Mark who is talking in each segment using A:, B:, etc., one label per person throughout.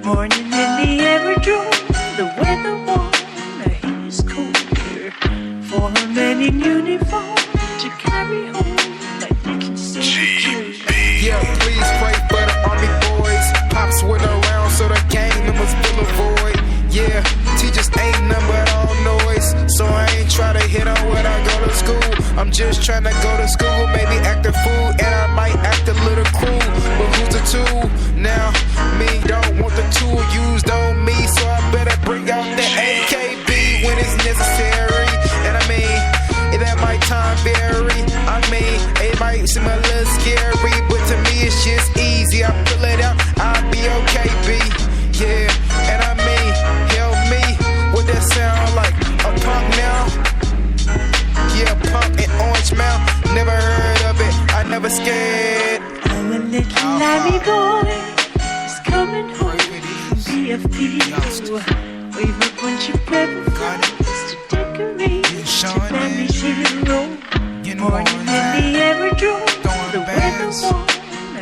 A: Morning in the aerodrome, the weather warm, the heat is colder. For a man in uniform to carry home like little soldiers.
B: Yeah, please pray for the army boys. Pops went around so the gang members fill a void. Yeah, teachers ain't nothing but all noise. So I ain't try to hit on when I go to school. I'm just trying to go to school, maybe act a fool, and I might act a little cruel. But who's the tool? Now, me don't want the tool used on me, so I better bring out the AKB when it's necessary. And I mean, that might time vary. I mean, it might seem a little scary, but to me it's just easy. I pull it out, I'll be okay, B. Yeah, and I mean, help me, what that sound like? A punk now? Yeah, punk and orange mouth. Never heard of it, I never scared.
A: I'm a little Larry boy, is coming home from BFP. Wave a bunch of peppercorns to decorate your family's hero. Morning in the aerodrome, the weather warm.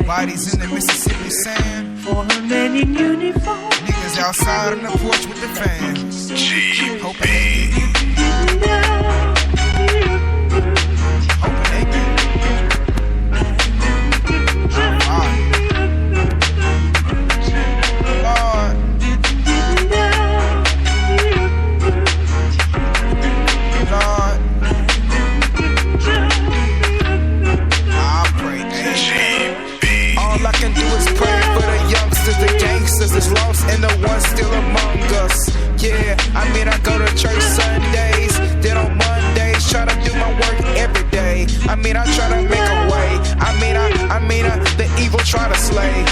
B: Bodies in the Mississippi sand.
A: For a man in uniform,
B: niggas outside on the porch with the fans. Hoping they is lost and the one still among us. Yeah, I mean I go to church Sundays, then on Mondays try to do my work every day. I mean I try to make a way. I mean the evil try to slay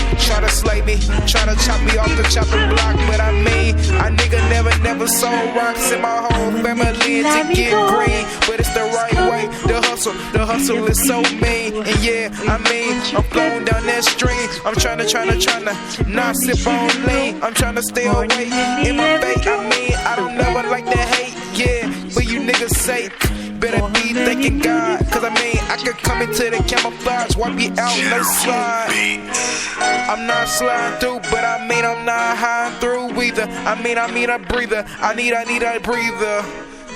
B: me, try to chop me off the chopping block. But I mean a nigga never sold rocks in my whole family to get green. But it's the right way. The hustle is so mean. And yeah, I mean I'm flowing down that stream. I'm trying to not sip on lean. I'm trying to stay away in my fate. I mean I don't never like to hate. Yeah, but you niggas say better be thanking God. Cause I mean I could come into the camouflage, wipe you out, no slide. I'm not sliding through, but I mean I'm not hiding through either. I mean a breather. I need a breather.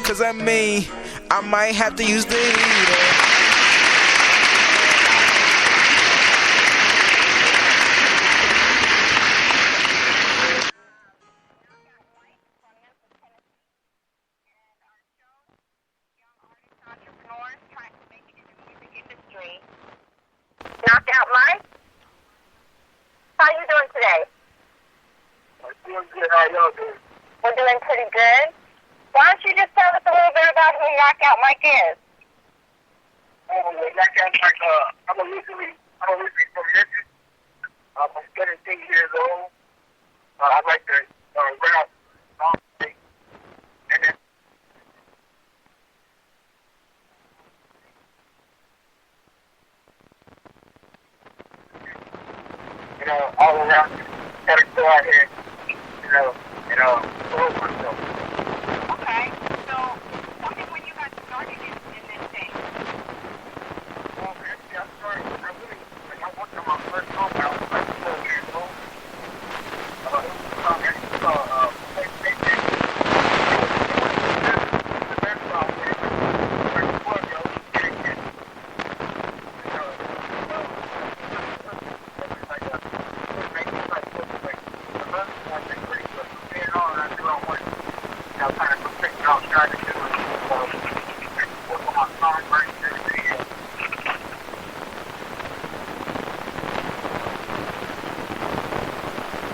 B: Cause I mean I might have to use the heater.
C: Knockout Mike? How you doing today?
D: I'm doing good. How y'all doing?
C: We're doing pretty good. Why don't you just tell us a little bit about who Knockout Mike is?
D: Knockout Mike, I'm originally from Memphis. I'm 17 years old. I like to rap, and then all around, gotta go out here, promote myself.
C: Okay, so tell me when you got started in this thing.
D: Well, actually, I started, when I worked on my first home, I was like 12 years old. It's called,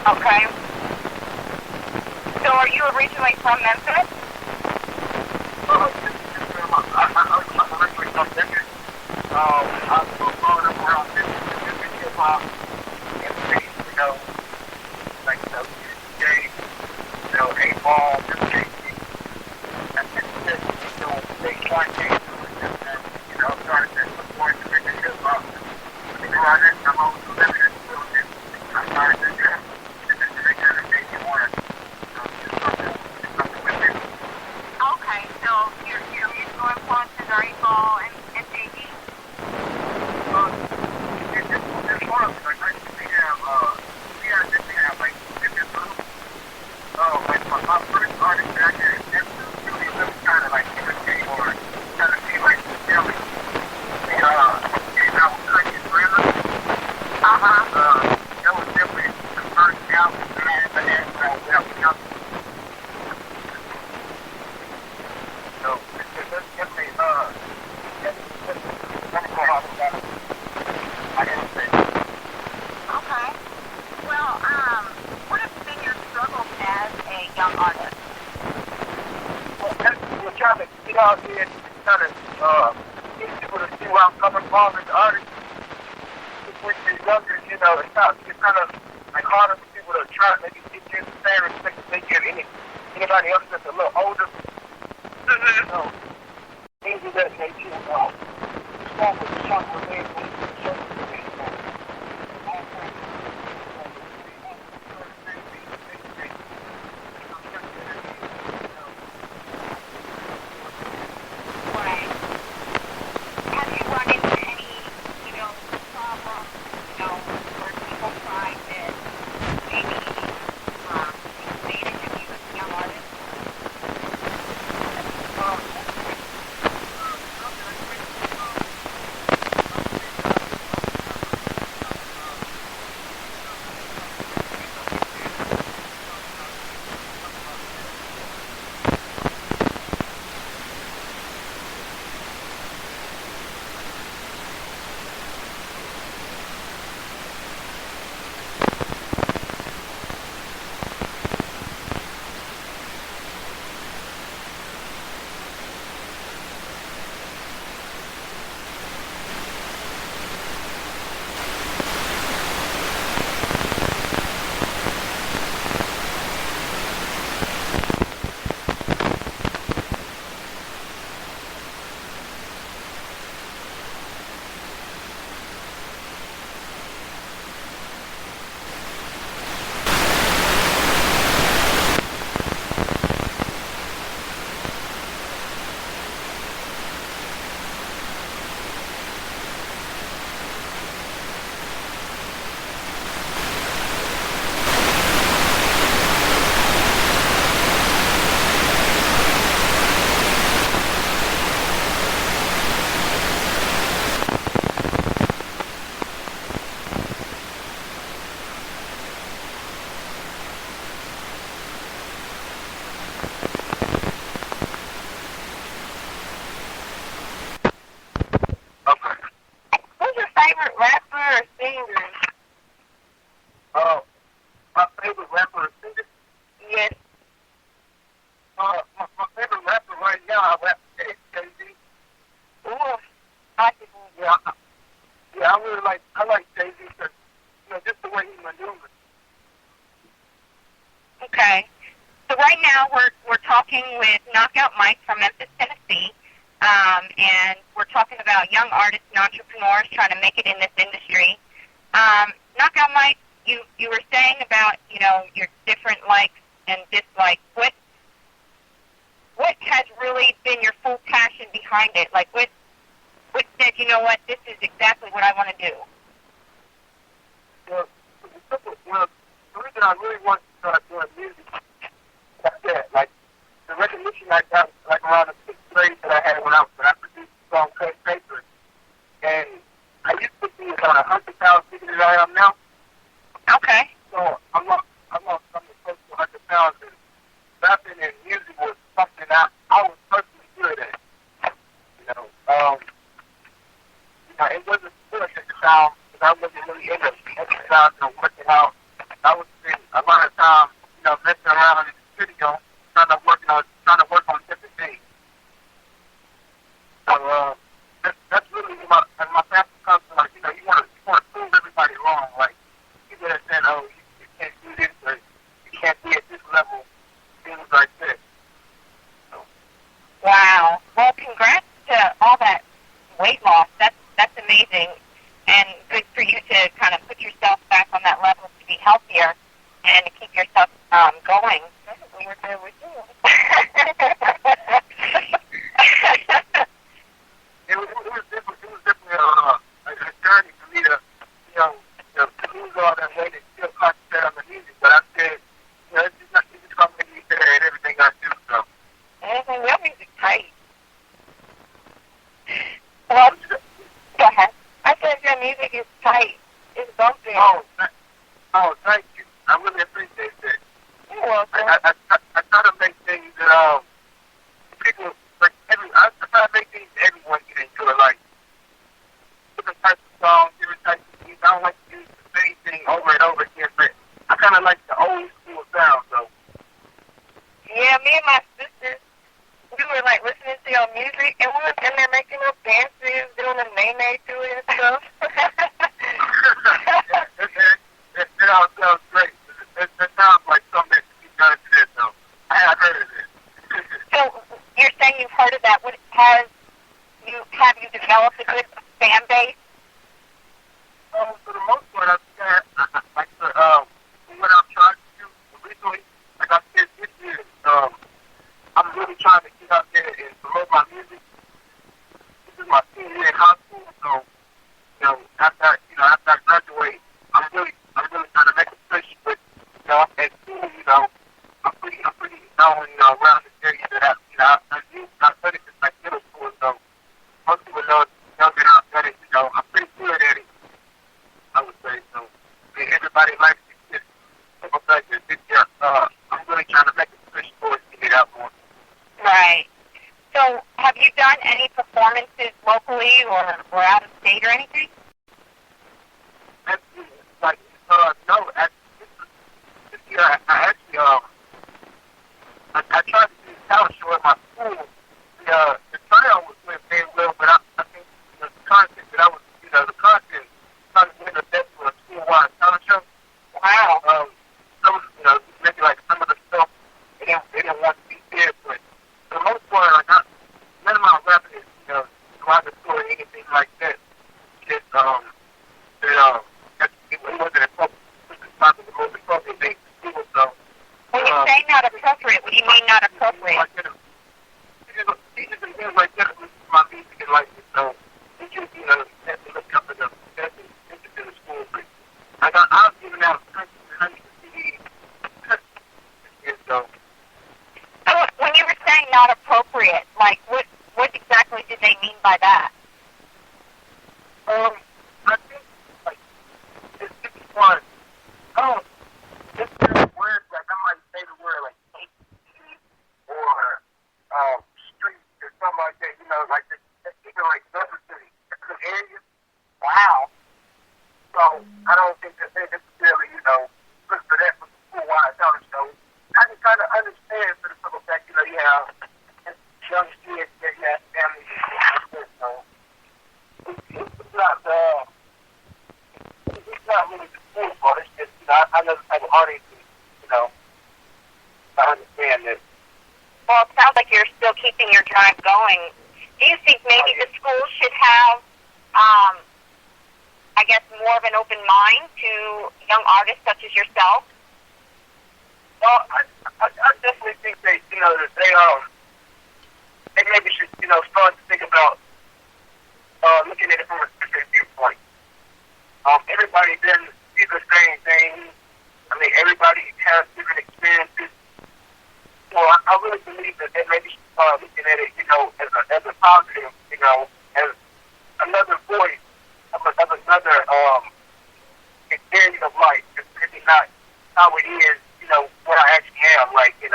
C: Okay. So are you originally from Memphis?
D: I'm originally from Memphis. I was growing up around Memphis hip-hop, like, Jay, 8-Ball, and big one thing, started to support the Memphis hip-hop. I'm always living in the building. I started to do
C: Okay, so your musical influences are Ball and JD?
D: It's one of them. Like, we have out here and kind of get people to see where I'm coming from as an artist. When you're younger, you know, it's kind of like harder for people to try to maybe get you the same respect that they give anybody else that's a little older. You know, things of that nature. Strong with the shot for me. My favorite rapper or singer? Yes. My favorite rapper right now, I rap Jay-Z. Oh, I can. Yeah, I like Jay-Z because, just the way he maneuvers.
C: Okay. So right now we're talking with Knockout Mike from Memphis, Tennessee, and we're talking about young artists and entrepreneurs trying to make it in this industry. Knockout Mike, you were saying about your different likes and dislikes. What has really been your full passion behind it? Like what said, this is exactly what I want to do?
D: Well, the reason I really want to start doing music, like that, like the recognition I got like around the 6th grade that I had when I produced the song Cut Paper. And I used to be about 100 pounds bigger than I am now.
C: Okay.
D: So I'm not something close to 100 pounds, and rapping and music was something I was personally good at. It wasn't good at the time because I wasn't really into exercising or working out. I was spending a lot of time, messing around in the studio, trying to work on different things. So that's really my passion comes from, like, you want to prove everybody wrong. Like, people that said, oh, you can't do this, or you can't be at this level, things like that. So.
C: Wow. Well, congrats to all that weight loss. That's amazing, and good for you to kind of put yourself back on that level to be healthier and to keep yourself going. We were good with you.
D: It was definitely a journey for me to lose all that weight and still concentrate on the music. But I said, it's just going to make me better at everything I do. So.
C: Your music's tight. Well, go ahead. I said your music is tight. It's bumping.
D: Oh, thank you. I really appreciate that.
C: You're welcome.
D: I try to make things that people like. I try to make things that everyone can enjoy, like different types of songs, different types of music. I don't like to use the same thing over and over again, but I kind of like the old school sound. So.
C: Yeah, me and my sisters, we were like listening to your and they're making up dances, doing a nay-nay to it and stuff.
D: It all sounds great. It sounds like something that you done to this, though. I have heard of it.
C: So you're saying you've heard of that? Have you developed a good fan base?
D: For the most part, I've said, like what I'm trying to do recently, like I said this year, I'm really trying to get out there and promote my music. This is my senior year in high school, so after I graduate, I'm really trying to make a push with, at school, I'm pretty known, around this area that I studied since like middle school, so most people know that I studied, I'm pretty good at it, I would say. So, everybody likes it. Simple fact is, I'm really trying to make a push towards getting it out more.
C: Right. So have you done any performances locally or out of state or anything?
D: No, this year I actually, I tried to do a talent show at my school. The tryout was doing very well, but I think the content that I was, the content trying to win the best for a school-wide talent show.
C: Wow.
D: Some, maybe like some of the stuff they didn't want to be there, but for the most part, like none of my rapping is, throughout the school or anything like that. Just, it wasn't appropriate. The most appropriate thing to do. So,
C: when you say not appropriate, what do you mean not appropriate?
D: Teachers and things like that was my music and like it. So, teachers, have to look up at the best interested in the school. But I was giving out hundreds and hundreds of CDs. And so,
C: When you were saying not appropriate, like what exactly did they mean by that?
D: I think, like, it's fun. It's words, like, I might say the word, like, or, street, or something like that, like, even, like, other city, different areas.
C: Wow.
D: So, I don't think that they necessarily, look for that for the school-wide talent show. I can kind of understand for the simple fact, you have young kids that you have families and so it's not really the school fault. It's just, I know the type of audience, I understand this.
C: Well, it sounds like you're still keeping your drive going. Do you think maybe the school should have, I guess, more of an open mind to young artists such as yourself?
D: Well, I definitely think that, that they maybe should, start to think about looking at it from a different viewpoint. Everybody doesn't see the same thing. I mean, everybody has different experiences. So I really believe that they maybe should start looking at it, as a positive, as another voice of another experience of life. It's really not how it is, what I actually am. Like, you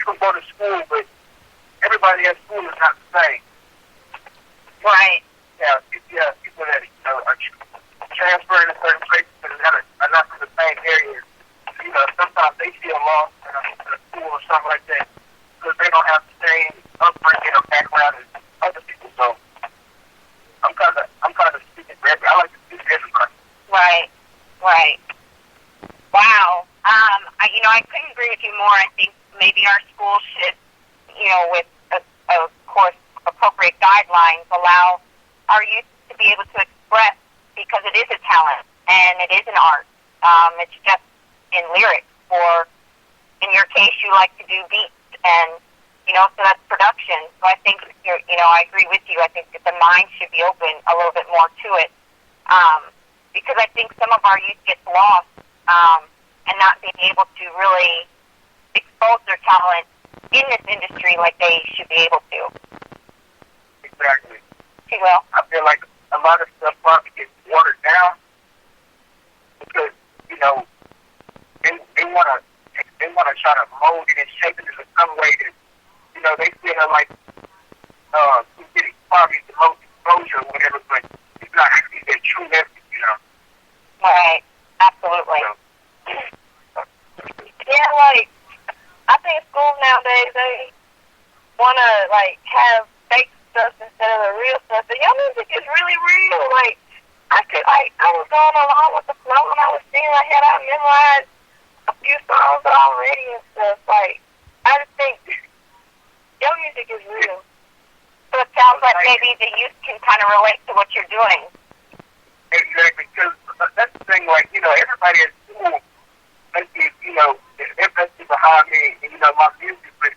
D: can go to school, but everybody at school is not the same.
C: Right.
D: People that, are transferring to certain places but are not from the same areas. Sometimes they feel lost in a school or something like that because they don't have the same upbringing or background as other people. So I'm kind of speaking for everybody. I like to speak to everybody.
C: Right. Wow. I couldn't agree with you more. I think maybe our school should, with, of course, appropriate guidelines, allow our youth to be able to express, because it is a talent and it is an art. It's just in lyrics, or in your case, you like to do beats, and so that's production. So I think I agree with you. I think that the mind should be open a little bit more to it, because I think some of our youth gets lost and not being able to really expose their talent in this industry like they should be able to.
D: Exactly.
C: She will.
D: I feel like a lot of stuff probably gets watered down because, they want to try to mold it and shape it in some way that, they feel like he's getting probably the most exposure or whatever, but it's not actually their true message,
C: Right. Absolutely. Yeah, like, I think schools nowadays, they want to, have fake stuff instead of the real stuff. But your music is really real. Like, I was going along with the flow when I was singing. I memorized a few songs already and stuff. Like, I just think your music is real. So it sounds like maybe the youth can kind of relate to what you're doing.
D: Exactly, because that's the thing, like, everybody at school, everybody's behind me, and, my music, but,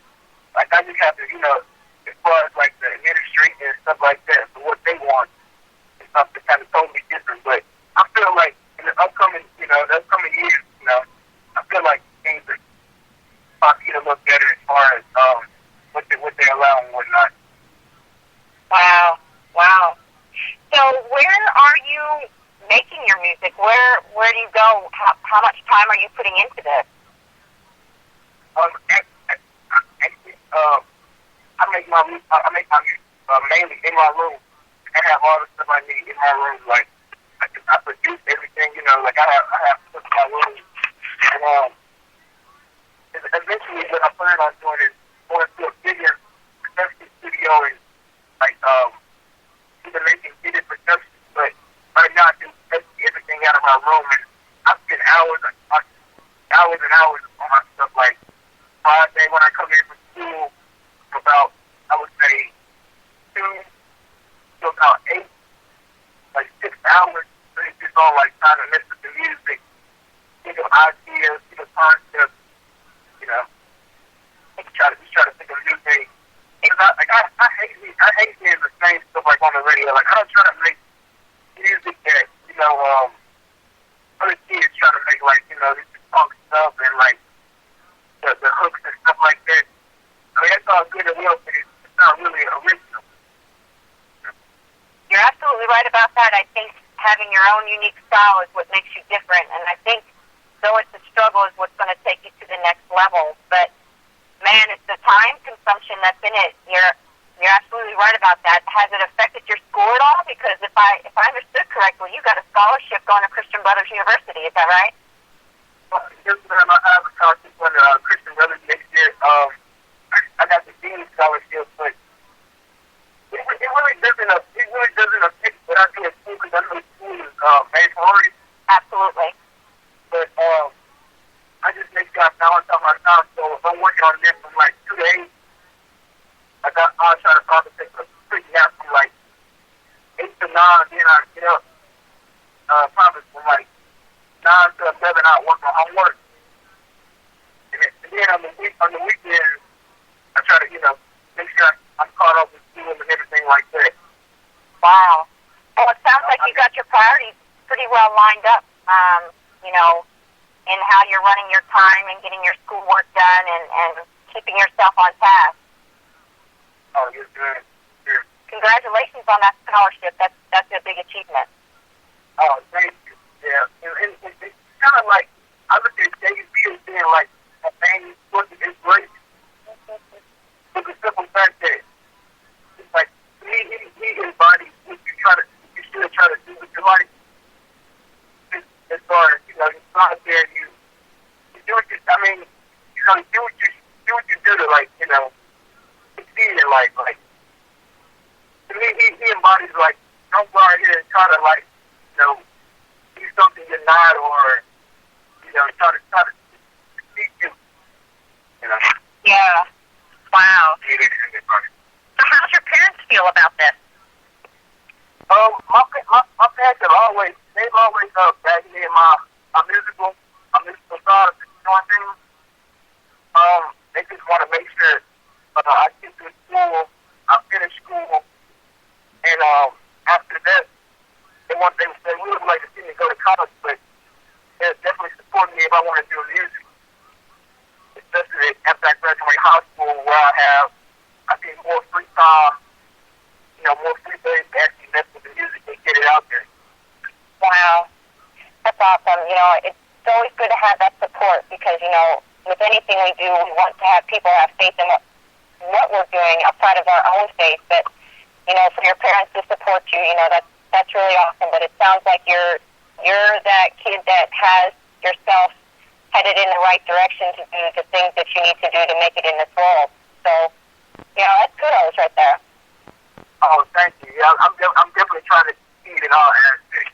D: like, I just have to, as far as, like, the administration and stuff like that, for what they want, is something kind of totally different, but I feel like in the upcoming years, I feel like things are probably going to look better as far as, what they allow and whatnot.
C: Wow. So where are you making your music? Where do you go? How much time are you putting into this?
D: I make my music mainly in my room. I have all the stuff I need in my room. Like I produce everything, like I have stuff in my room. And eventually what I plan on doing is going to a bigger production studio and like even making bigger productions. But right now I do everything out of my room, and I spend hours and hours on my stuff. Like Friday when I come in from school, about I would say 2 to about 8, like 6 hours. So it's just all like trying to listen to music, think of ideas, think of concepts, try to think of new things. Because I hate hearing the same stuff like on the radio. Like I don't try to make music that other kids try to make, like this is punk stuff and like the hooks and stuff like that. I mean that's all good and well, but it's not really original.
C: You're absolutely right about that. I think having your own unique style is what makes you different, and I think though it's a struggle is what's going to take you to the next level. But man, it's the time consumption that's in it. You're absolutely right about that. Has it affected your school at all? Because if I understood correctly, you got a scholarship going to Christian Brothers University. Is that right?
D: Yes, ma'am. I have a scholarship on Christian Brothers next year. I got the dean scholarship, but it really doesn't affect what I do at school, because I know school is main priority.
C: Absolutely.
D: But I just make sure I balance out my time. So if I'm working on this from like 2 to 8, I'll try to probably take a quick nap from like 8 to 9, then I get up. Probably from like 9 to 11, I work on homework. And then on the weekends, I try to make sure I'm caught up with school and everything like that.
C: Wow. Well, it sounds like you got your priorities pretty well lined up. In how you're running your time and getting your schoolwork done and keeping yourself on task.
D: Oh, you're good. Sure.
C: Congratulations on that scholarship. That's a big achievement.
D: Oh, thank you. Yeah. And it's kind of like, I look at JV as being like a thing is great. It's a simple fact that it's like, he embodies what you should try to do with your life. As far as, you're out there, you do what you do to, like, succeed in life. Like, to me, he embodies, like, don't go out here and try to, like, do something you're not, or, try to succeed you,
C: Yeah. Wow. So how's your parents feel about this?
D: My parents they've always backed me in my musical side, things. They just want to make sure I get through school, I finish school, and after that, they would like to see me go to college, but they're definitely supporting me if I want to do music. Especially after I graduate high school, where I get more free time, more free days to actually mess with the music and get it out there.
C: Wow. That's awesome. It's always good to have that support because, with anything we do, we want to have people have faith in what we're doing outside of our own faith. But, for your parents to support you, that's really awesome. But it sounds like you're that kid that has yourself headed in the right direction to do the things that you need to do to make it in this world. So, that's kudos right there.
D: Oh, thank you. Yeah, I'm definitely trying to see it in all aspects.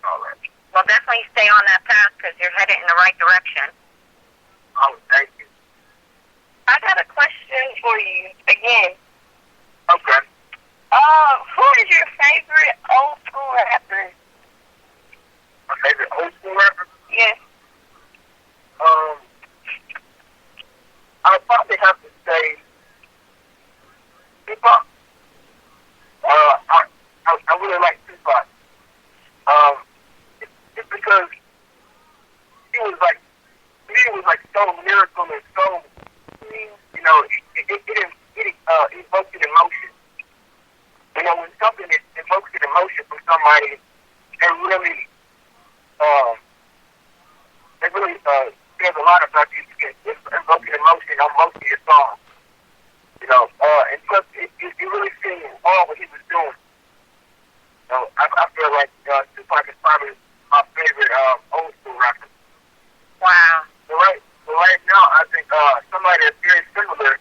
D: All right.
C: Well, definitely stay on that path because you're headed in the right direction.
D: Oh, thank you.
C: I got a question for you again.
D: Okay.
C: Who is your favorite old school rapper?
D: My favorite old school rapper?
C: Yes.
D: I would probably have to say Tupac. I really like Tupac. It's because he was like so lyrical and so, you know, it evoked an emotion. You know, when something evokes an emotion from somebody, it really says a lot about you. It evokes an emotion on most of your songs. You know, and plus, you really see all what he was doing. So I feel like Tupac is probably my favorite old school rapper.
C: Wow.
D: So right now, I think somebody that's very similar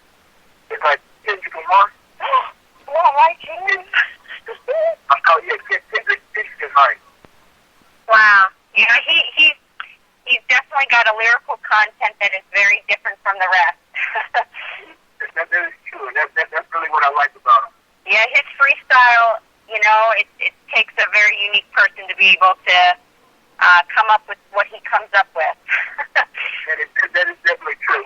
D: is like Kendrick Lamar.
C: Oh, I like him.
D: Oh yeah, Kendrick is right.
C: Wow. Yeah, he's definitely got a lyrical content that is very different from the rest.
D: That is true. That's really what I like about him.
C: Yeah, his freestyle, you know, it takes a very unique person to be able to come up with what he comes up with.
D: that is definitely true.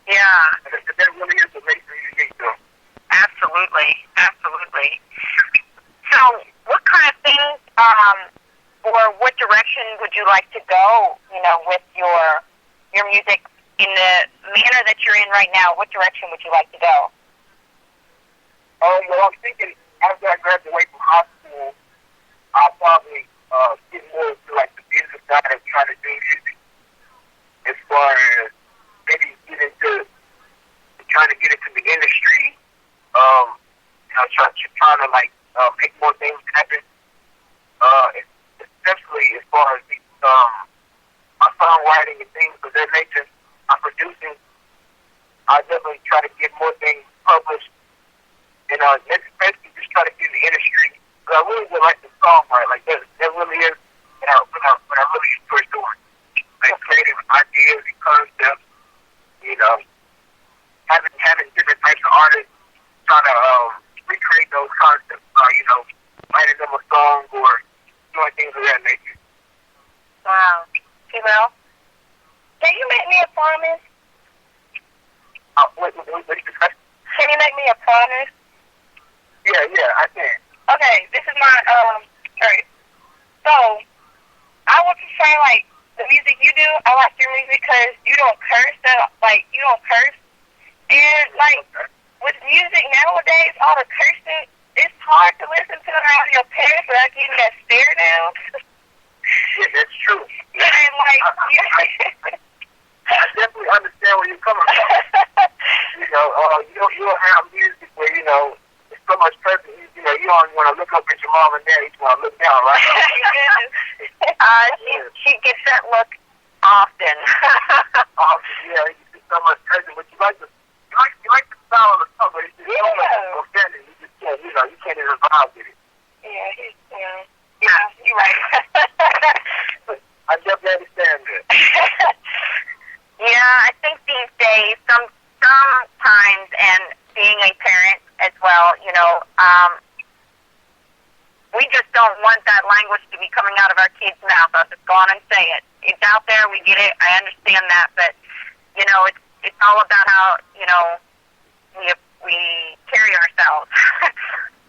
C: Yeah.
D: That really is what makes him unique, though.
C: Absolutely. Absolutely. So, what kind of things, or what direction would you like to go, you know, with your music in the manner that you're in right now? What direction would you like to go?
D: Well, I'm thinking after I graduate from high school, I'll probably get more into like the business side of trying to do music. As far as maybe trying to get into the industry, you know, trying to like make more things happen. Especially as far as my songwriting and things of that nature, I'm producing. I definitely try to get more things published, and especially just try to get in the industry. Because I really would like to songwrite. Like that really is what I really enjoy doing. Like creating ideas and concepts. You know, having different types of artists trying to recreate those concepts. You know, writing them a song or doing things of that nature.
C: Wow. Well, can you make me a promise?
D: What you discuss?
C: Can you make me a promise?
D: Yeah, I can.
C: Okay, this is my, alright. So, I want to say, like, the music you do, I like your music because you don't curse, you don't curse. And, like, with music nowadays, all the cursing, it's hard to listen to around your parents without getting that stare down.
D: Yeah, that's true.
C: Yeah, and, like,
D: I definitely understand where you're coming from. You know, you'll have music where, you know, there's so much person, you know, you don't want to look up at your mom and dad, you just want to look down, right?
C: She gets that look often.
D: Yeah, you see so much person, but you like the style of the song, but it's just so much offending. You just can't, you know, you can't even vibe with it.
C: Yeah, you're right.
D: I definitely understand that.
C: Yeah, I think these days, sometimes, and being a parent as well, you know, we just don't want that language to be coming out of our kids' mouth. I'll just go on and say it. It's out there. We get it. I understand that, but you know, it's all about how, you know, we carry ourselves,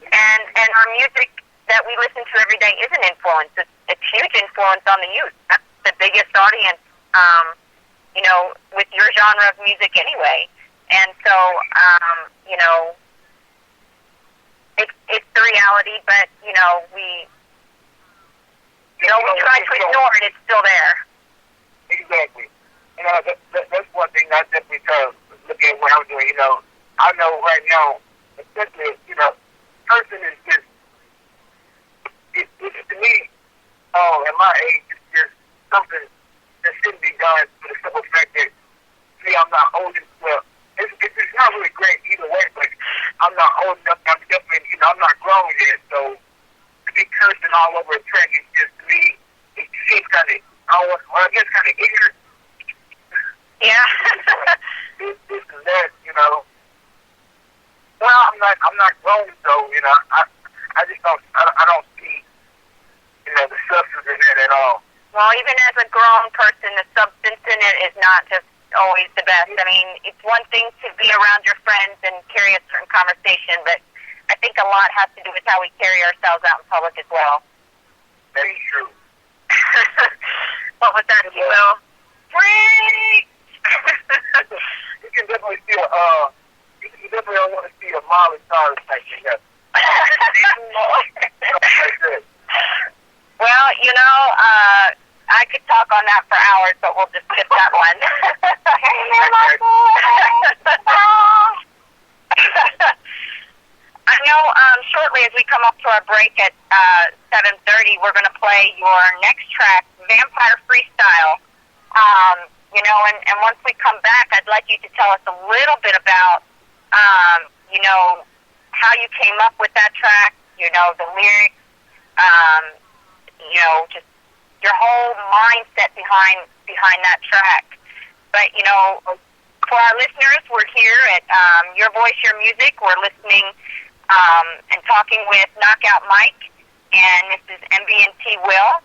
C: and our music that we listen to every day is an influence. It's huge influence on the youth. That's the biggest audience, you know, with your genre of music anyway. And so, you know, it's the reality, but, you know, we try to ignore it, it's still there.
D: Exactly. You know, that's one thing I definitely try to look at what I'm doing. You know, I know right now, especially, you know, person is just, it's to me, at my age, it's just something that shouldn't be done for the simple fact that, see, I'm not old enough. Well, it's not really great either way, but I'm not old enough. I'm definitely I'm not grown yet, so to be cursing all over a track is just, to me, it seems kind of, I guess kind of ignorant.
C: Yeah.
D: This and that, you know. Well, I'm not grown, so, you know, I just don't see, you know, the substance in it at all.
C: Well, even as a grown person, the substance in it is not just always the best. I mean, it's one thing to be around your friends and carry a certain conversation, but I think a lot has to do with how we carry ourselves out in public as well.
D: Very true.
C: What was that, you will? Freak!
D: You can definitely see you definitely don't want to see a Miley Cyrus type thing. Yes.
C: Well, you know, I could talk on that for hours, but we'll just skip that one. Hey there, Michael. I know shortly as we come up to our break at 7:30, we're going to play your next track, Vampire Freestyle. You know, and once we come back, I'd like you to tell us a little bit about, you know, how you came up with that track, you know, the lyrics, you know, just your whole mindset behind that track. But, you know, for our listeners, we're here at Your Voice, Your Music. We're listening and talking with Knockout Mike, and this is MB&T Will.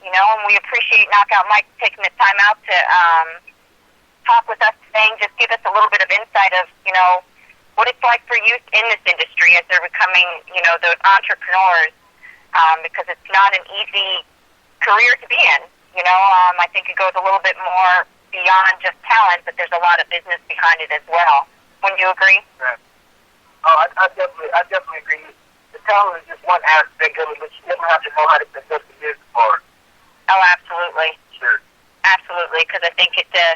C: You know, and we appreciate Knockout Mike taking the time out to talk with us today and just give us a little bit of insight of, you know, what it's like for youth in this industry as they're becoming, you know, those entrepreneurs, because it's not an easy career to be in. You know, I think it goes a little bit more beyond just talent, but there's a lot of business behind it as well. Wouldn't you agree?
D: Right. Oh, I definitely agree. The talent is just one aspect of it, but you never have to know how to conduct the business part.
C: Oh, absolutely.
D: Sure.
C: Absolutely, because I think it's a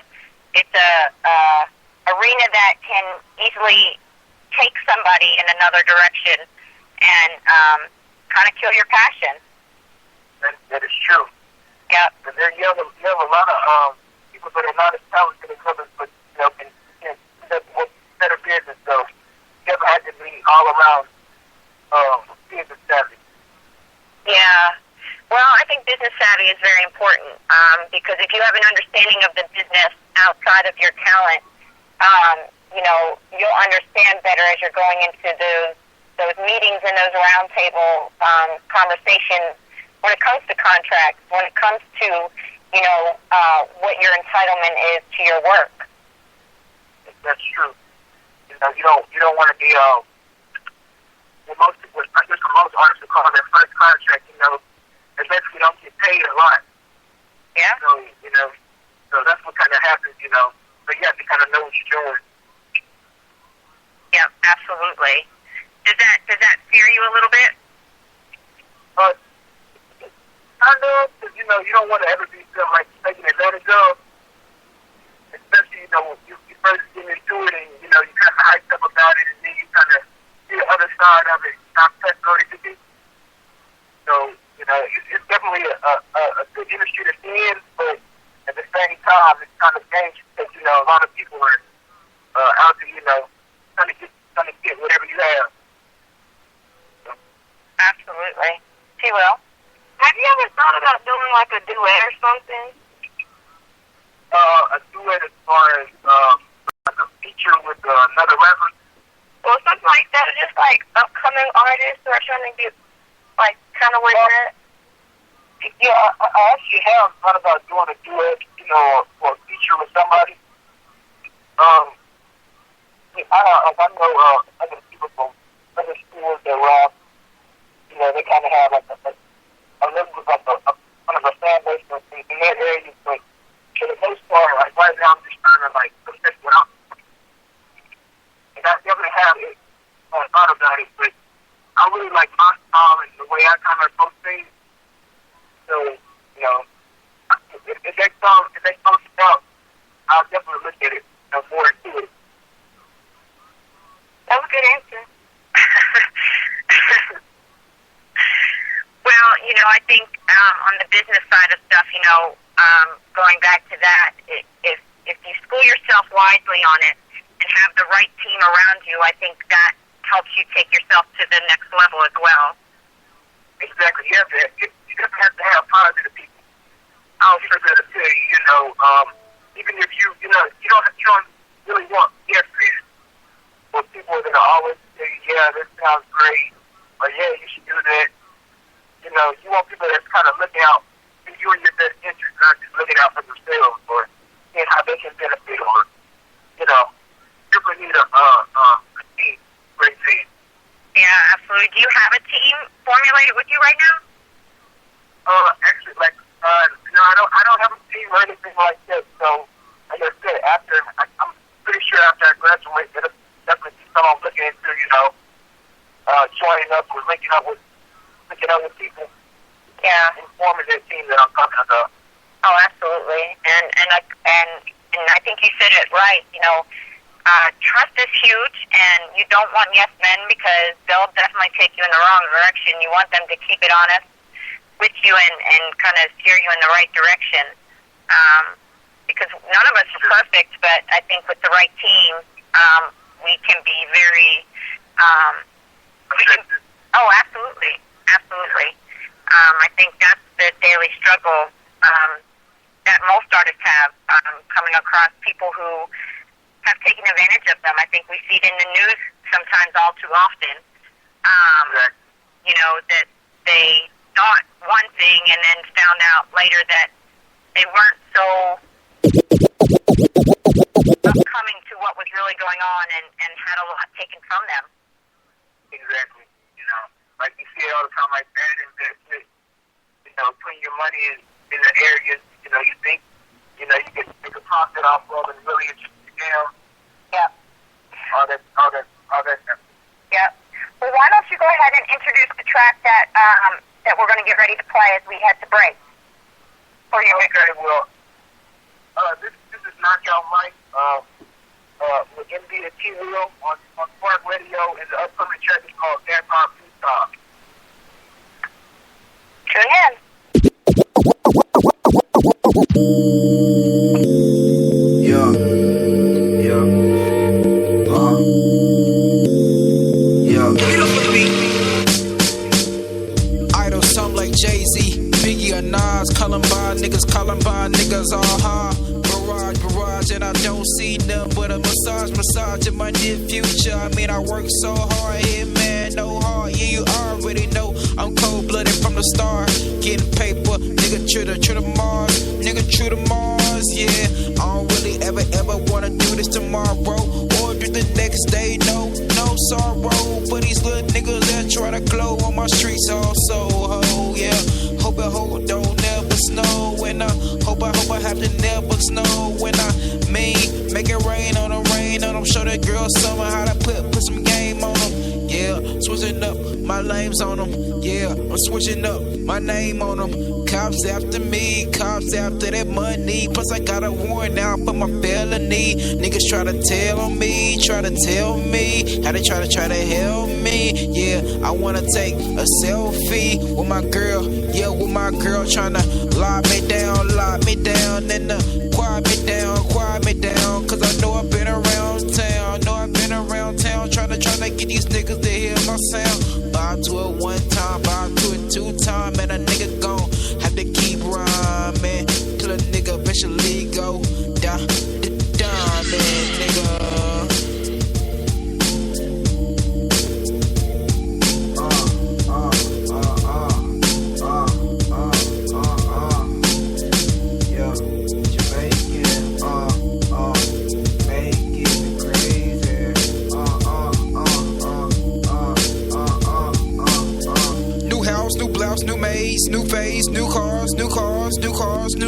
C: arena that can easily take somebody in another direction and kind of kill your passion.
D: That is true.
C: Yep.
D: But there you have a lot of people that are not as talented as others, but you know, can better business. So you never have to be all around business savvy.
C: Yeah. Well, I think business savvy is very important because if you have an understanding of the business outside of your talent, you know, you'll understand better as you're going into those meetings and those roundtable conversations when it comes to contracts, when it comes to, you know, what your entitlement is to your work.
D: That's true. You know, you don't want to be most people, I guess most artists would call their first contract, you know, they basically don't get paid a lot.
C: Yeah.
D: So, you know, so that's what kind of happens, you know. But you have to kind of know what you're doing.
C: Yep, absolutely. Does that fear you a little bit?
D: I know, because, you know, you don't want to ever be feeling like taking advantage of. Especially, you know, when you first get into it and, you know, you kind of hyped up about it and then you kind of see the other side of it, not press-loaded to be. So, you know, it's definitely a good industry to be in, but at the same time, it's kind of dangerous because, you know, a lot of people are out there, you know, trying to get whatever you have. So.
C: Absolutely. She will. Have you ever thought about doing like a duet or something?
D: A duet as far as like a feature with another rapper?
C: Well, something like that, or just like upcoming artists who are trying to get like kind of where you're at.
D: Yeah, I actually have thought about doing a duet, you know, or a feature with somebody. I know other people from other schools that rap, you know, they kind of have like a little bit like a kind of a fan base in that area, but for the most part, like right now, I'm just trying to like perfect what I'm doing. And I definitely have it thought about it, but I really like my style and the way I kind of approach things. So, you know, if they post it out, I'll definitely look at it, you know, more into it.
C: That was a good answer. Well, you know, I think on the business side of stuff, you know, going back to that, if you school yourself wisely on it and have the right team around you, I think that helps you take yourself to the next level as well.
D: Exactly. You just have to have positive people.
C: Oh,
D: For that to tell you, even if you don't really want yes men, but people are gonna always say, yeah, this sounds great, or yeah, you should do that. You want people that's kind of looking out for you and your best interest, not just looking out for themselves or seeing how they can benefit, or people need a team, great team.
C: yeah, absolutely. Do you have a team formulated with you right now?
D: Actually, I don't have a team or anything like that. So, like I said, I'm pretty sure after I graduate, it'll definitely be someone looking into, joining up or linking up with people.
C: Yeah.
D: And forming that team that I'm talking about.
C: Oh, absolutely. And I think you said it right. Trust is huge, and you don't want yes men because they'll definitely take you in the wrong direction. You want them to keep it honest with you and kind of steer you in the right direction. Because none of us are perfect, but I think with the right team, we can be very. Absolutely, absolutely. I think that's the daily struggle that most artists have, coming across people who have taken advantage of them. I think we see it in the news sometimes all too often. That they thought one thing and then found out later that they weren't so upcoming to what was really going on and had a lot taken from them.
D: Exactly. Like you see it all the time, like bad investment, putting your money in the areas, you think, you can make a profit off of and really it's scam.
C: Yeah.
D: All that stuff.
C: Yeah. Well, why don't you go ahead and introduce the track that we're going to get ready to play as we head to break? For you.
D: Okay, well, this is Knockout Mike with MD and T-Wheel on Spark Radio, and the upcoming track is called That's Our Talk.
C: Tune in.
B: Idol, some like Jay-Z, Biggie or Nas, Columbine niggas all hard. Barrage, and I don't see nothing but a massage in my near future. I work so hard here, man, no heart. Yeah, you already know I'm cold-blooded from the start. Getting paper, nigga, true to Mars, yeah. I don't really ever wanna do this tomorrow or do the next day, no sorrow. But these little niggas that try to glow on my streets also, yeah. Hope don't never snow, and I hope I have to never snow when I make it rain on them, show that girl summer how to put some game on them, yeah. Switching up my names on them, yeah. I'm switching up my name on them. Cops after me, cops after that money. Plus I got a warrant out for my felony. Niggas try to tell me how they try to help me. Yeah, I wanna take a selfie with my girl. Yeah, with my girl tryna lock me down, and quiet me down. Cause I know I've been around town, tryna get these niggas to hear my sound. Bob to it one time, bob to it two time, and a nigga gon' have to keep rhyming till a nigga eventually go down, nigga. New maze, new phase, new cars, new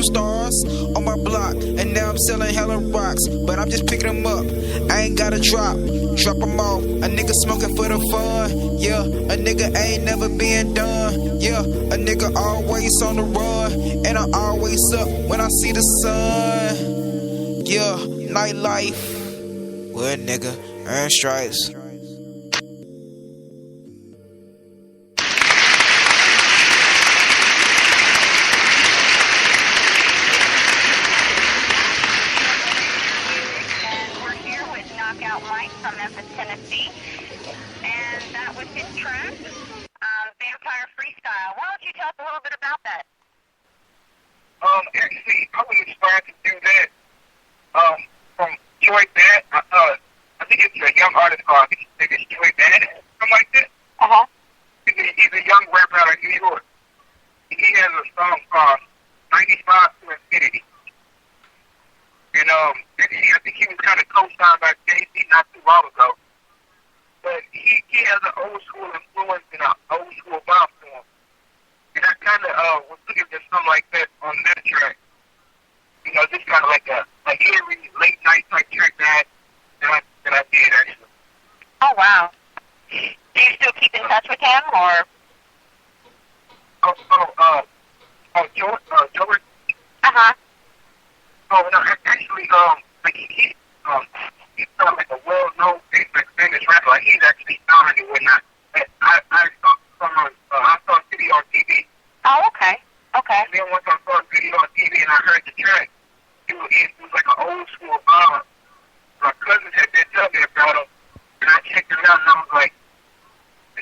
B: stars on my block. And now I'm selling hella rocks, but I'm just picking them up. I ain't gotta drop them off. A nigga smoking for the fun, yeah. A nigga ain't never been done, yeah. A nigga always on the run, and I always up when I see the sun, yeah. Nightlife, well, nigga, earn stripes.
C: From Memphis, Tennessee. And with his track, Vampire Freestyle. Why don't you tell us a little bit about that?
D: Actually, I was inspired to do that from Joy Bad. I think it's a young artist called, I think it's Joy Bad, something like that.
C: Uh-huh.
D: He's a young rapper out of New York. He has a song called 95 to Infinity. And I think he was kind of co-signed by Jay-Z not too long ago. But he has an old school influence and an old school vibe to him. And I kind of was looking at something like that on that track. You know, just kind of like a eerie late night type track that I did actually.
C: Oh, wow. Do you still keep in touch with him, or?
D: George?
C: Uh-huh.
D: Oh, no, actually, like he's kind of like a well-known, famous rapper. Like, he's actually signed and whatnot. And I saw a video on TV.
C: Oh, okay. Okay.
D: And then once I saw a video on TV and I heard the track, it was like an old school vibe. My cousins had been telling me about him, and I checked him out, and I was like,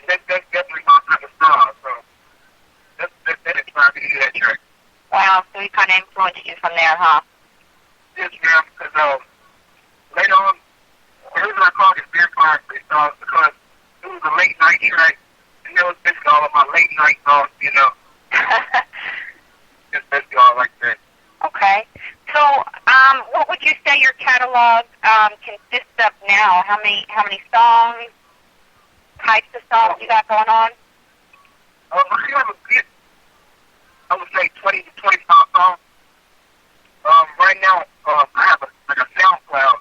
D: that's definitely my type of song. So that inspired me to do that track.
C: Wow, so he kind of influenced you from there, huh?
D: Yes, ma'am, because later on, the reason I called it Vampire Freestyle is because it was a late night track, and it was basically all of my late night songs, you know. Just basically all like that.
C: Okay. So, what would you say your catalog consists of now? How many songs, types of songs you got going on?
D: I have a good, I would say 20 to 25 songs. Right now, I have a SoundCloud.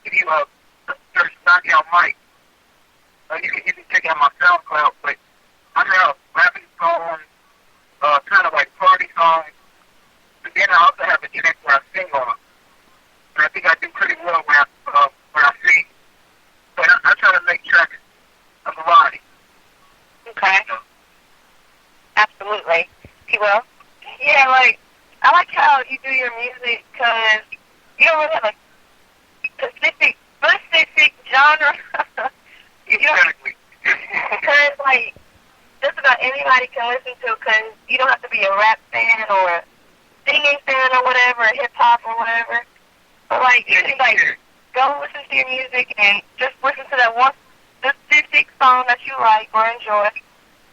D: If you search Knockout Mike, you can check out my SoundCloud. But I have rapping songs, kind of like party songs. But then I also have a track where I sing on. And I think I do pretty well when I sing. But I try to make tracks a variety.
C: Okay.
D: You know?
C: Absolutely. He will?
E: Yeah, like, I like how you do your music because you don't really have a specific genre.
D: Exactly.
E: Because, like, just about anybody can listen to because you don't have to be a rap fan or a singing fan or whatever, or hip-hop or whatever. But, like, you can, like, go listen to your music and just listen to that one specific song that you like or enjoy.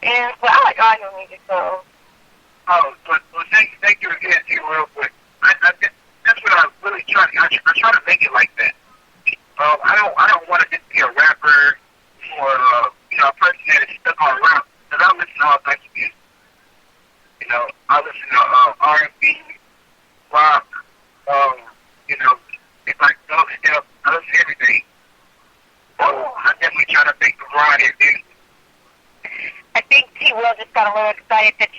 E: And, well, I like all your music, so...
D: Oh, well, thank you again, too, real quick. That's what I really try to. I try to make it like that. I don't want to just be a rapper or a person that is stuck on rap. Because I listen to all types of music. You know, I listen to R&B, rock. It's like dubstep. I listen to everything. So I definitely try to make a variety of music.
C: I think T. Will just got a little excited that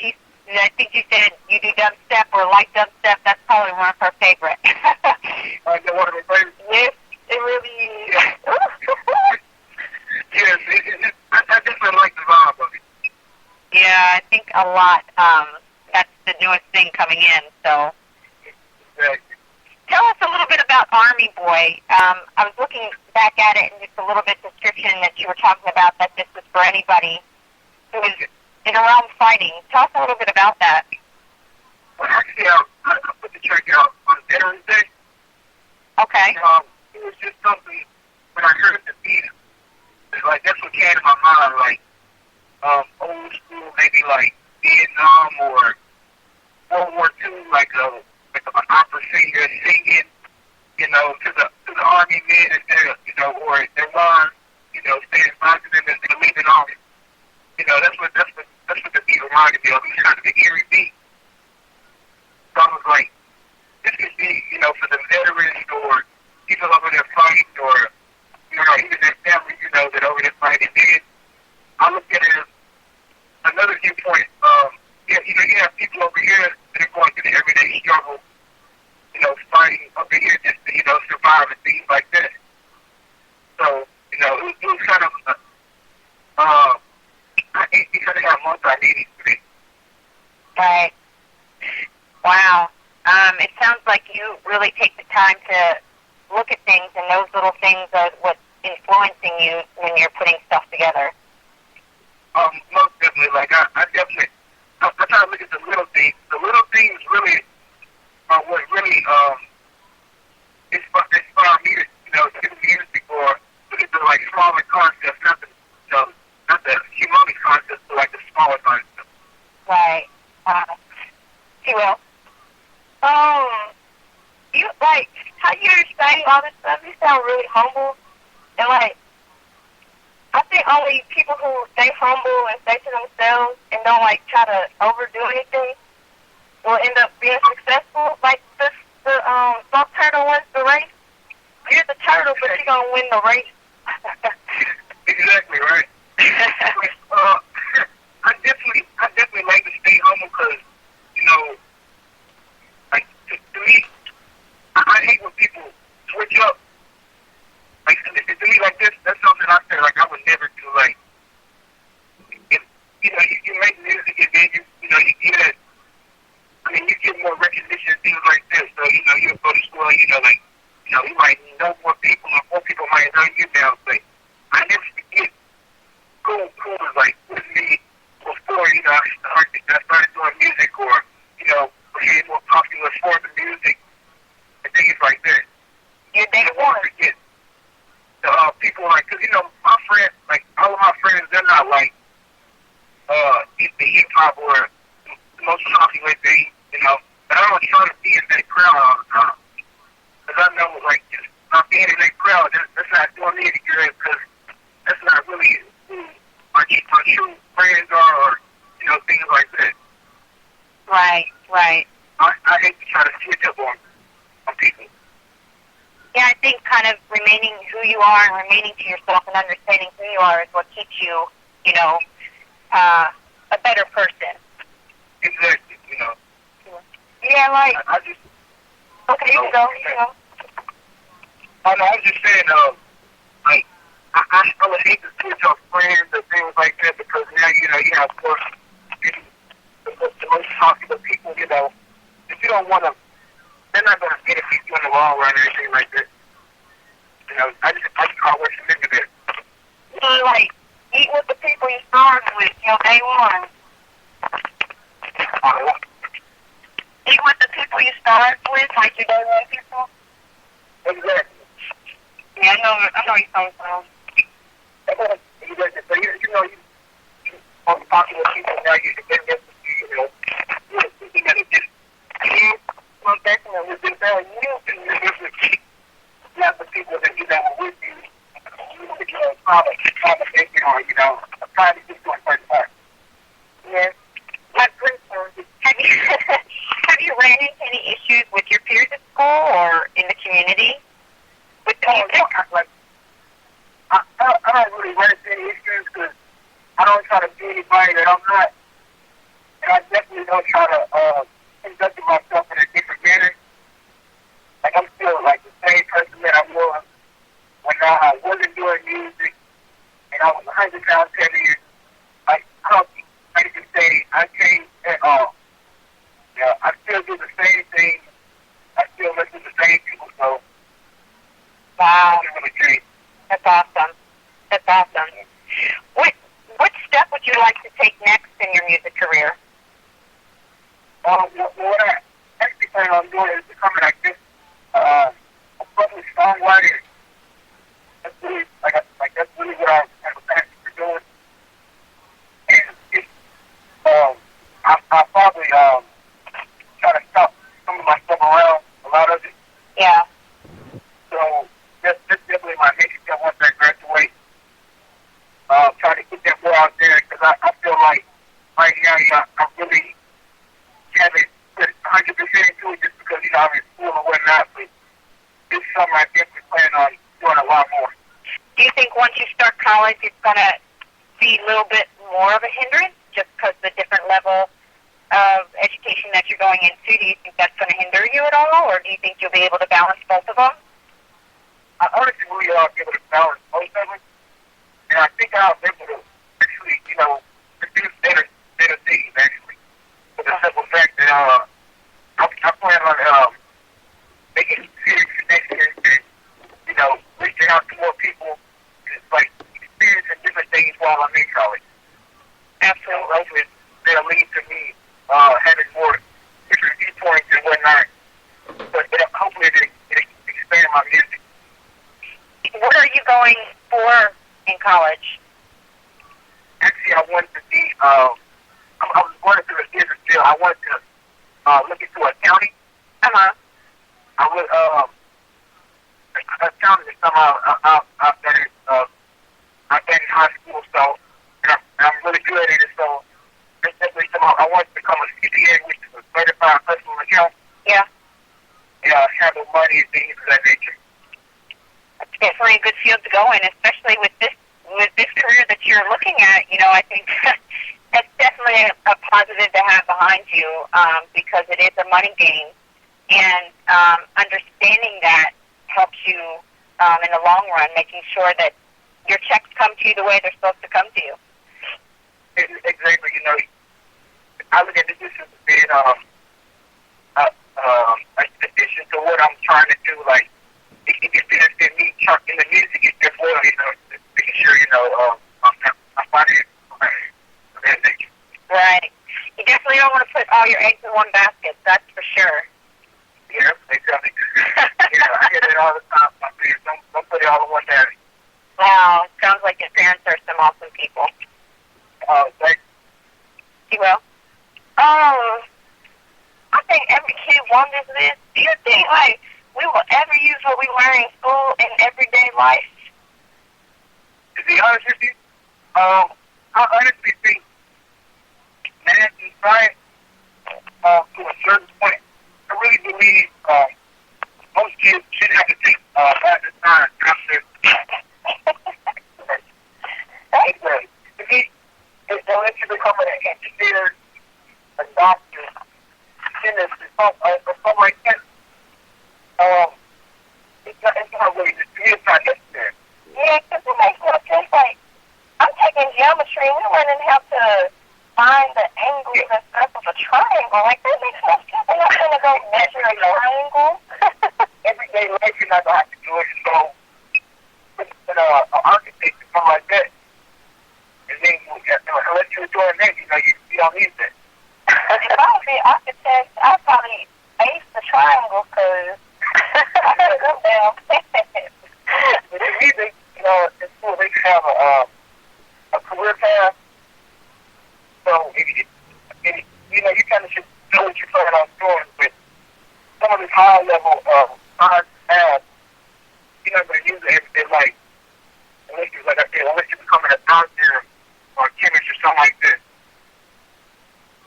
C: I think you said you do dubstep or like dubstep. That's probably one of her favorite.
D: Is that one of my favorites?
E: Yes, it really is.
D: Yes, I definitely like the vibe of it.
C: Yeah, I think a lot. That's the newest thing coming in. So,
D: Exactly.
C: tell us a little bit about Army Boy. I was looking back at it and just a little bit description that you were talking about that this was for anybody who is in around fighting. Tell us a little bit about that.
D: Well, actually, I put the track out on Veterans Day.
C: Okay.
D: It was just something when I heard the beat. It's like that's what came to my mind, like old school, maybe like Vietnam or World War II, like an opera singer singing, to the army men and their, or their wives, saying bye to them and they're leaving off. That's what the beat reminded me of. It was kind of an eerie beat. So I was like, this could be, for the veterans or people over there fighting or, even their family, that over there fighting. Then I look at it as another viewpoint. You have people over here that are going through the everyday struggle, fighting over here just to, survive and things like that. So, it was kind of, it kind of had multi-meanings to it.
C: Right. Wow. It sounds like you really take the time to look at things, and those little things are what's influencing you when you're putting stuff together.
D: Most definitely. Like I definitely, I try to look at the little things. The little things really are what really inspire me to do music or look at the like smaller concepts, not the not the humongous concepts, but like the smaller concepts.
C: Right. He will.
E: You like how you're saying all this stuff. You sound really humble, and like I think only people who stay humble and stay to themselves and don't like try to overdo anything will end up being successful. Like the soft turtle wins the race. You're the turtle, but you're gonna win the race.
D: Exactly right. I definitely like to stay humble because like to me, I hate when people switch up. Like to me, like this, that's something I say. Like I would never do. Like if you make music and then you get it. I mean, you get more recognition and things like this. So you go to school and you might know more people, and more people might know you now. But I never forget cool was like with me before I started doing music or became more popular for the music and things like that.
E: You think
D: I won't forget the people like, because my friends, like all of my friends, they're not like into hip hop or the most popular thing, But I don't try to be in that crowd all the time, because I know like just not being in that crowd, that's not doing me any good, because that's not really who my true friends are, or things like that.
C: Right.
D: I hate to try to switch up on people.
C: Yeah, I think kind of remaining who you are and remaining to yourself and understanding who you are is what keeps you, a better person.
D: Exactly,
E: Yeah, like
D: I just.
E: okay, you go.
D: I was just saying, like, I would hate to switch up friends and things like that, because now, you have more people, the most popular people, if you don't want to, they're not going to benefit you in the long run or anything like that. I just always remember that.
E: You like eat with the people you started with, day one. Eat with the people you started with, like your day one people.
D: Exactly.
E: Yeah, I know you're coming from.
D: Exactly. So, you most popular people now, you can get this, you got to just, well, definitely, with this now, you have the people that with you, conversation or, trying to get to a certain part.
E: Yes.
C: Have you ran into any issues with your peers at school or in the community with the music?
D: I don't really run into any issues because I don't try to be anybody that I'm not, and I definitely don't try to conduct myself in a different manner. Like I'm still like the same person that I was when I wasn't doing music and I was 100 pounds heavier. Like I don't like to say I changed at all. I still do the same thing. I still listen to the same people. So
C: Wow,
D: nothing really changed.
C: that's awesome. What step would you like to take next in your music career?
D: What I actually plan on doing is becoming like this, a public songwriter. That's really, that's really what I have a passion for doing. And it's, I probably try to stop some of my stuff around, a lot of it.
C: Yeah.
D: So that's definitely my next step once I graduate. Try to get that more out there, because I feel like right now, I really haven't put 100% into it just because, I'm in school or whatnot, but this summer I definitely plan on doing a lot more.
C: Do you think once you start college, it's going to be a little bit more of a hindrance just because the different level of education that you're going into? Do you think that's going to hinder you at all, or do you think you'll be able to balance both of them?
D: I honestly believe I'll be able to balance both of them, and I think I'll be able to actually, produce better things, actually. For the simple fact that I plan on making serious connections and, reaching out to more people and, experiencing different things while I'm in college.
C: What are you going for in college?
D: Actually, I wanted to be, I was going through a different field. I wanted to look into accounting.
C: Uh-huh.
D: I would, accounting is something I've done it, I've done in high school, so, and I'm really good at it, so, that's definitely something I wanted to become a CPA, which is a certified personal account.
C: Yeah.
D: Yeah, handle money and things of that nature.
C: It's definitely a good field to go in, especially with this career that you're looking at. You know, I think that's definitely a positive to have behind you, because it is a money game, and understanding that helps you in the long run, making sure that your checks come to you the way they're supposed to come to you.
D: Exactly. You know, I look at this as being addition to what I'm trying to do. Like, it can benefit me in the music as well. You know, making sure I'm finding that nature.
C: Right. You definitely don't want to put all your eggs in one basket. That's for sure.
D: Yeah, exactly. You know, I hear that all the time. My parents, don't put it all in one basket.
C: Wow, it sounds like your parents are some awesome people.
D: Like,
C: You will? I think every kid wonders this. Do you think, like, we will ever use what we learn in school in everyday life?
D: to be honest with you, I honestly think math and science, to a certain point, I really believe most kids should have to take math and science after. Unless you become an engineer, a doctor, dentist, or something like that, it's not really, it's not necessary.
E: Yeah, because it makes no sense. Like, I'm taking geometry and we're learning how to find the angles and stuff of a triangle. Like, that makes no sense. I'm not going to go measure a triangle.
D: Everyday life, you're not going to have to do it. So, with an architect or something like that, and then unless you're doing that, you don't need that.
E: If I would be an architect, I'd probably ace the triangle because I got to go down.
D: But the music, in school, they have a career path. So, you kind of should know what you're planning on doing. But some of this high level science math, you're not going to use it every day, like unless you're becoming a doctor or a chemist or something like that.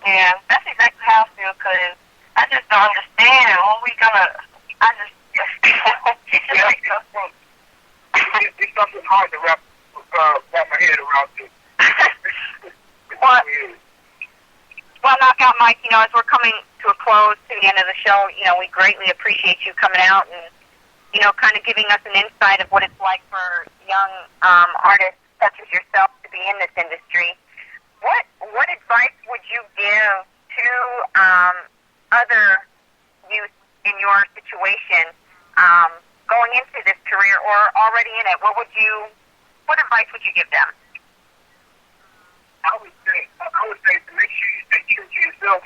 E: Yeah, that's exactly how I feel because I just don't understand. When we gonna, it's just like something.
D: It's something hard to wrap my head around too.
C: Well, Knockout Mike, as we're coming to a close to the end of the show, we greatly appreciate you coming out and, kind of giving us an insight of what it's like for young artists such as yourself to be in this industry. What advice would you give to other youth in your situation going into this career or already in it? What advice would you give them?
D: I would say to make sure you stay true to yourself.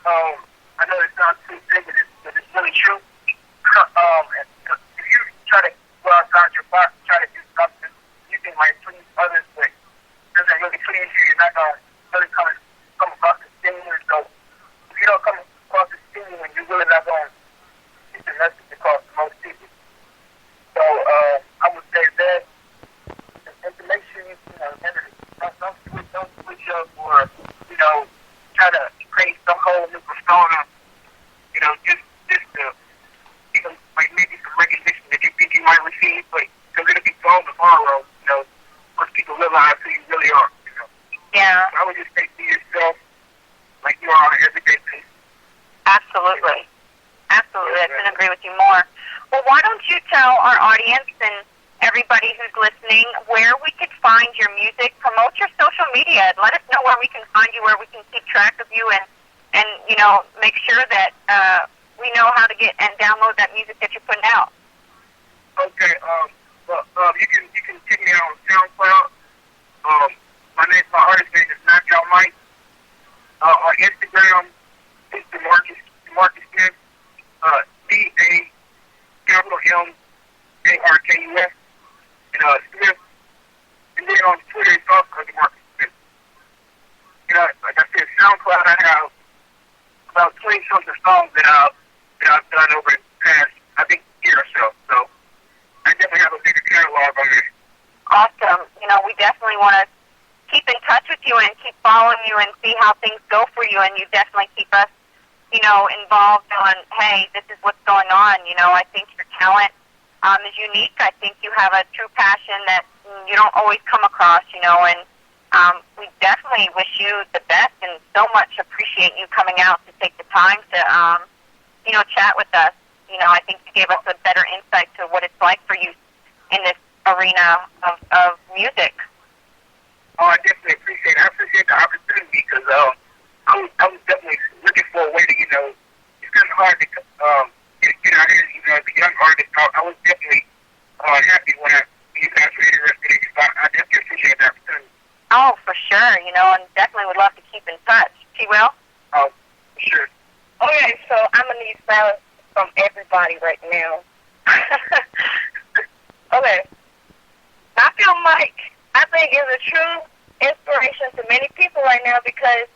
D: I know it sounds too big, but it's really true. If you try to go outside your box, try to do something you think might please others, but doesn't really please you, you're not going to really come across as genuine. So if you don't come across as genuine, you're really not going to get the message across to most people. So I would say that, and to make sure you don't switch up or try to create some whole new persona. Just to even like maybe some recognition that you think you might receive, but because it'll be gone tomorrow. Once people realize who you really are.
C: Yeah.
D: So I would just say to yourself like you are on an everyday basis.
C: Absolutely. Absolutely. I couldn't agree with you more. Well, why don't you tell our audience and everybody who's listening where we could find your music, promote your social media, and let us know where we can find you, where we can keep track of you, and make sure that we know how to get and download that music that you're putting out.
D: Okay. You can check me out on SoundCloud. My artist name is Knockout Mike. On Instagram, it's Demarcus Smith. DA, capital M, ARKUS. Smith. And then on Twitter, it's also under Marcus Smith. Like I said, SoundCloud, I have about 20-something songs that I've done over the past, I think, year or so. So I definitely have a bigger catalog on there.
C: Awesome. We definitely want to keep in touch with you and keep following you and see how things go for you. And you definitely keep us, involved on, hey, this is what's going on. I think your talent is unique. I think you have a true passion that you don't always come across, and we definitely wish you the best and so much appreciate you coming out to take the time to, chat with us. I think you gave us a better insight to what it's like for you in this arena of music.
D: Oh, I definitely appreciate it. I appreciate the opportunity because I was definitely looking for a way to, it's kind of hard to get out here, as a young artist. I was definitely happy when you guys were interested. So I definitely appreciate the opportunity.
C: Oh, for sure, and definitely would love to keep in touch. She will?
D: Oh, for sure.
E: Okay, so I'm going to need silence from everybody right now. Okay. Knockout Mike, I think, is a true inspiration to many people right now because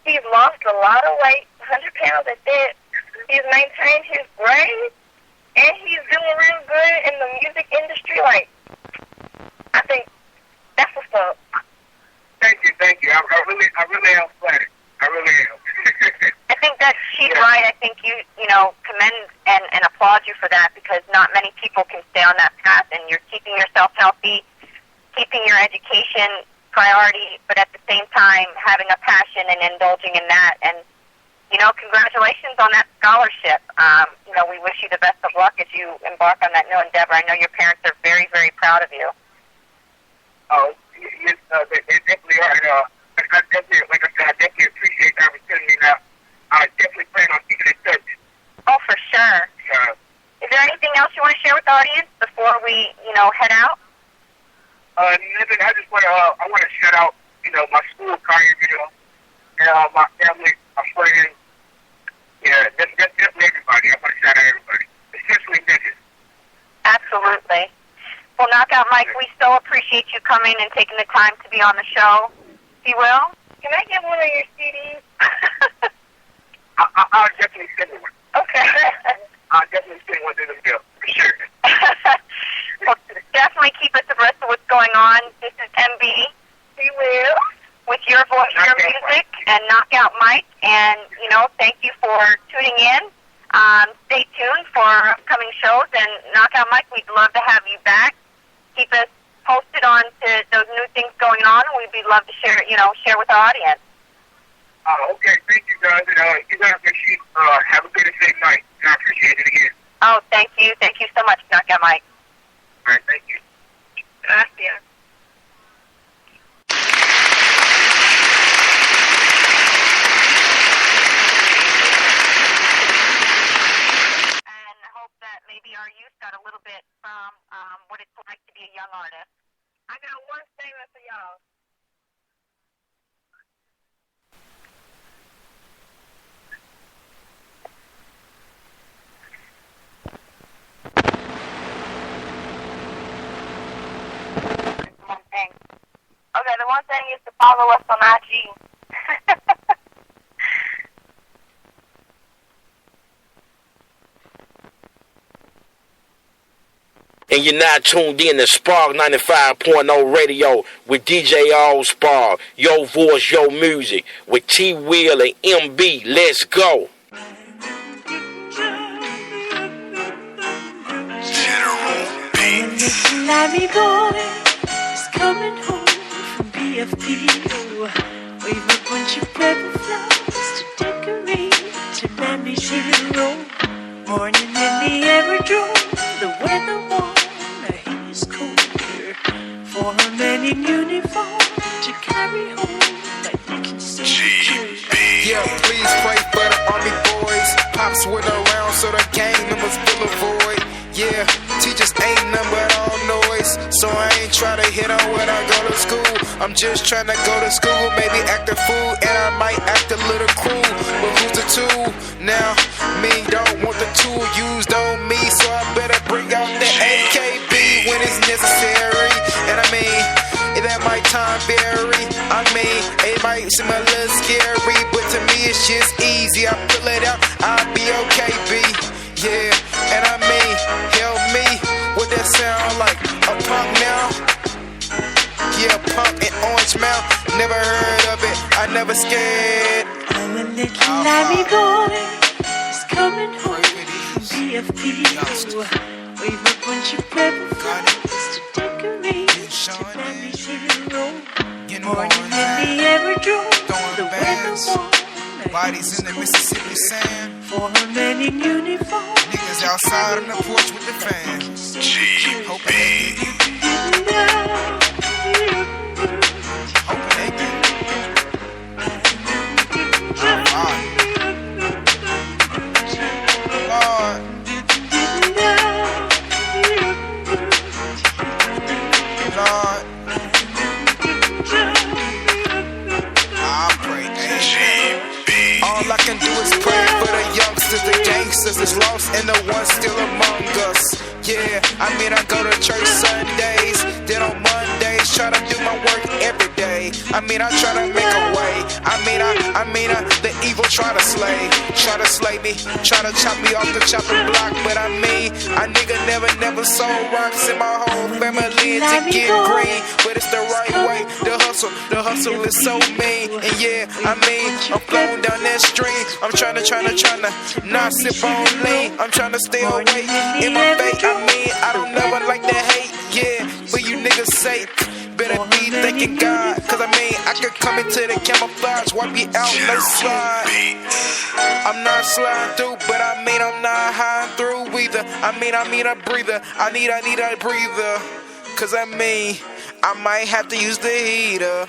E: he's lost a lot of weight, 100 pounds at that. He's maintained his grades, and he's doing real good in the music industry. Like, I think that's what's up.
D: Thank you. I really am flattered. I really am.
C: I think that she's right. I think you commend and applaud you for that because not many people can stay on that path, and you're keeping yourself healthy, keeping your education priority, but at the same time having a passion and indulging in that. And, congratulations on that scholarship. We wish you the best of luck as you embark on that new endeavor. I know your parents are very, very proud of you.
D: Oh, yes, they definitely are. I definitely, like I said, I definitely appreciate the opportunity. Now, I definitely plan on keeping in touch.
C: Oh, for sure. Is there anything else you want to share with the audience before we, head out?
D: Nothing. I just want to shout out, my school, Kanye, and my family, my friends. Yeah, that's definitely everybody. I want to shout out everybody, especially bitches.
C: Absolutely. Well, Knockout Mike, we so appreciate you coming and taking the time to be on the show. You will?
E: Can I get one of your CDs?
D: I'll definitely send you one.
E: Okay.
D: I'll definitely send one to the bill, for sure.
C: Well, definitely keep us abreast of what's going on. This is MB.
E: He will.
C: With your voice, your music, and Knockout Mike. And, thank you for tuning in. Stay tuned for upcoming shows. And Knockout Mike, we'd love to have you back. Keep us posted on to those new things going on. We'd love to share with our audience.
D: Okay. Thank you, guys. And you guys make sure you have a good and safe night. I appreciate it again.
C: Oh, thank you. Thank you so much, Knockout Mike.
D: All right. Thank you.
E: Gracias.
C: Maybe our youth got a little bit from what it's like to be a young artist.
E: I got one statement for y'all.
C: One thing.
E: Okay, the one thing is to follow us on IG.
F: And you're now tuned in to Spark 95.0 Radio with DJ All Spark. Your voice, your music with T Will and MB. Let's go.
A: Larry boy is coming home from BFP. Wave a bunch of purple flowers to decorate to Larry's hero. Morning in the aerodrome, the weather warm, he's colder. For a man in uniform to carry home like Nicky soldiers.
B: Yeah, please pray for the army boys. Pops went around so the gang members fill a void. Yeah, teachers ain't nothing but all noise. So I ain't try to hit on when I go to school. I'm just trying to go to school, maybe act a fool, and I might act a little cruel. But who's the tool? Now, me don't want the tool used on me, so I better bring out the AK. seem a little scary, but to me it's just easy. I pull it out, I'll be okay, B. Yeah, and I mean, help me, what that sound like? A punk now? Yeah, punk and orange mouth. Never heard of it, I never scared.
A: Oh, a little Larry boy is coming home from BFP. Wave a bunch of pepper flowers to decorate Family's hero. Morning in the aerodrome, the weather warm.
B: Bodies in the Mississippi sand.
A: For a man in uniform.
B: Niggas outside on the porch with the fans. Hoping they Lord. Lord. I pray, all I can do is pray for the youngsters, the gangsters that's lost, and the ones still among us. Yeah, I mean I go to church Sundays, then on Mondays try to do my work every day. I mean I try to make a way. I mean the evil try to slay me, try to chop me off the chopping block. But I mean a nigga never sold rocks in my whole family to get green. But it's the right way. The hustle is so mean. And yeah, I mean I'm flowing down that stream. I'm trying to not sip on lean. I'm trying to stay away in my fate. I mean I don't never like to hate. Yeah, but you niggas say better be thanking God. Cause I mean I could come into the camouflage, wipe you out, no slide. I'm not sliding through, but I mean I'm not hiding through either. I mean a breather. I need a breather. Cause I mean I might have to use the heater.